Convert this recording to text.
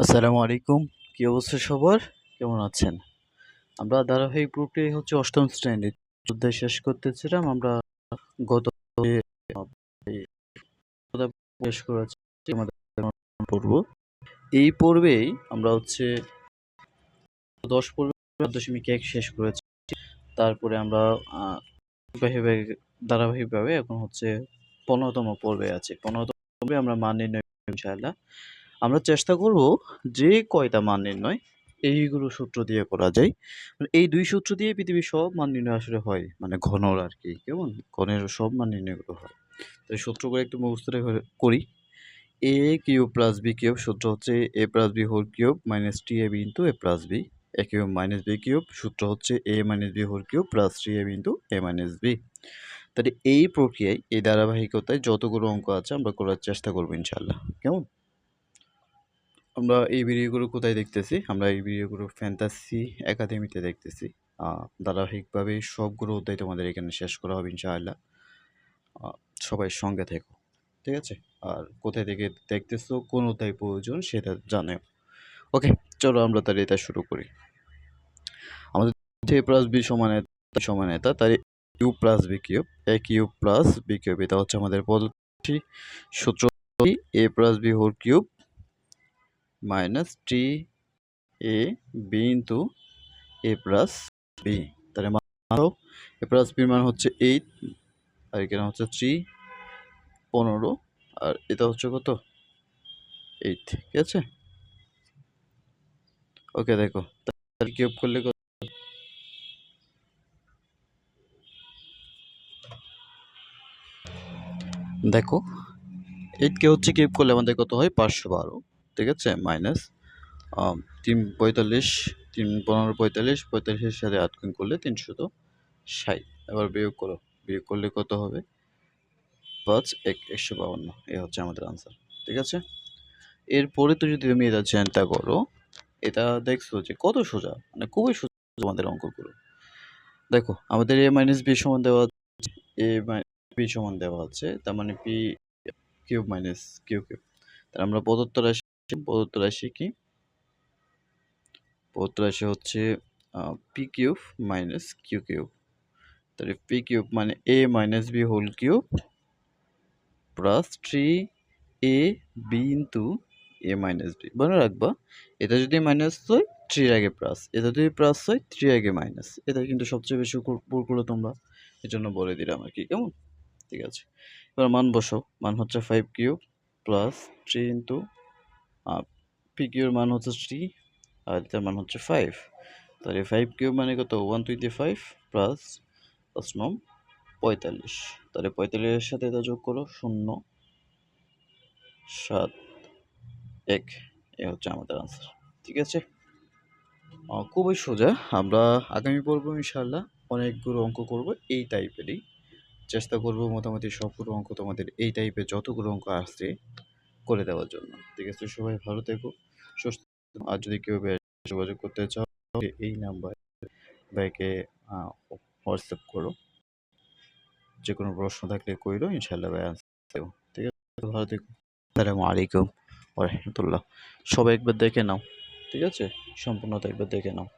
আসসালামু আলাইকুম। কি অবস্থা সবার? কেমন আছেন? আমরা ধারাবাহিক প্রক্রিয়ায় হচ্ছে ৮ম শ্রেণীর অধ্যায় শেষ করতেছিলাম। আমরা গত এই অধ্যায় শেষ করেছি আমাদের পর্ব। এই পর্বেই আমরা হচ্ছে ১০ পর্বে ৭.১ শেষ করেছি। তারপরে আমরা ধারাবাহিকভাবে এখন হচ্ছে ১৫তম পর্বে আছি। ১৫তম পর্বে আমরা মান নির্ণয় করব ইনশাআল্লাহ। আমরা চেষ্টা করব যে কয়টা মান নির্ণয় এইগুলো সূত্র দিয়ে করা যায়। মানে এই ২ সূত্র দিয়ে পৃথিবীর সব মান নির্ণয় আসলে হয়। মানে ঘনর আরকি। কেমন? ঘনের সব মান নির্ণয়গুলো হয়। তো এই সূত্রগুলো একটু মুখস্থ করি। a cube plus b cube সূত্র হচ্ছে a plus b whole cube minus 3ab into a plus b। a cube minus b cube সূত্র হচ্ছে a minus b whole cube plus 3ab into a minus b। তাহলে এই প্রক্রিয়ায় এই ধারাবাহিকতায় যতগুলো অঙ্ক আছে আমরা করার চেষ্টা করব ইনশাআল্লাহ। কেমন? আমরা এই ভিডিওগুলো কোথায় দেখতেছি? আমরা এই ভিডিওগুলো ফ্যান্টাসি একাডেমিতে দেখতেছি। ধারাবাহিকভাবে সবগুলো অধ্যায় তোমাদের এখানে শেষ করা হবে ইনশাআল্লাহ। সবাই সঙ্গে থেকো। ঠিক আছে? আর কোথায় থেকে দেখতেছো, কোন অধ্যায় প্রয়োজন সেটা জানাও। ওকে, চলো আমরা তাহলে এটা শুরু করি। আমাদের a প্লাস b সমান এটা তাহলে cube plus b cube a cube plus b cube এটা হচ্ছে আমাদের পদ্ধতি সূত্র a plus b whole cube minus 3ab into a plus b। তাহলে মান a প্লাস b মান হচ্ছে 8 আর এখানে হচ্ছে 3 15 আর এটা হচ্ছে কত 8। ঠিক আছে? ওকে, দেখো তাহলে কিউব করলে কত? দেখো 8 কে হচ্ছে কিউব করলে আমাদের কত হয় 512। ঠিক আছে? মাইনাস 3 45 3 15 45 45 এর সাথে 8 গুণ করলে 360। এবার বিয়োগ করো, বিয়োগ করলে কত হবে 5 1 152। এই হচ্ছে আমাদের আনসার। ঠিক আছে? এরপরে তো যদি তুমি এটা চিন্তা করো, এটা দেখছো যে কত সোজা, মানে খুবই সোজা আমাদের অঙ্কগুলো। দেখো আমাদের a মাইনাস b সমান দেওয়া আছে, a b সমান দেওয়া আছে, তার মানে p cube minus q cube. তাহলে আমরা প্রদত্ত রাশি কি? প্রদত্ত রাশি হচ্ছে p cube minus q cube. তাহলে p কিউব মানে a minus b whole cube plus 3ab into a minus b। মনে রাখবা এটা যদি মাইনাস হয় 3 এর আগে প্লাস, এটা যদি প্লাস হয় 3 আগে মাইনাস। এটা কিন্তু সবচেয়ে বেশি ভুল করো তোমরা, এই জন্য বলে দিলাম আর কি। কেমন? ঠিক আছে, এবার মান বসাও। মান হচ্ছে 5 কিউব প্লাস 3 ইন্টু পি কিউর মান হচ্ছে 3 আর এটার মান হচ্ছে 5। তাহলে 5 কিউব মানে কত 125 প্লাস 5 নং 45। তাহলে 45 এর সাথে এটা যোগ করো 0 7 1। এ হচ্ছে আমাদের আনসার। ঠিক আছে? খুবই সোজা। আমরা আগামী পর্ব ইনশাআল্লাহ অনেকগুলো অঙ্ক করব এই টাইপেরই। চেষ্টা করব মোটামুটি সবগুলো অঙ্ক তোমাদের এই টাইপের যতগুলো অঙ্ক আসছে করে দেওয়ার জন্য। ঠিক আছে? সবাই ভালো থেকো, সুস্থ থেকো। আর যদি কেউ যোগাযোগ করতে চাও এই নাম্বারে ভাইকে হোয়াটসঅ্যাপ করো। যে কোনো প্রশ্ন থাকলে কইরো, ইনশাআল্লাহ ভাই আনসার দেব। ঠিক আছে? ভালো থেকো। আসসালামু আলাইকুম ওয়া রাহমাতুল্লাহ। সবাই একবার দেখে নাও। ঠিক আছে? সম্পূর্ণটা একবার দেখে নাও।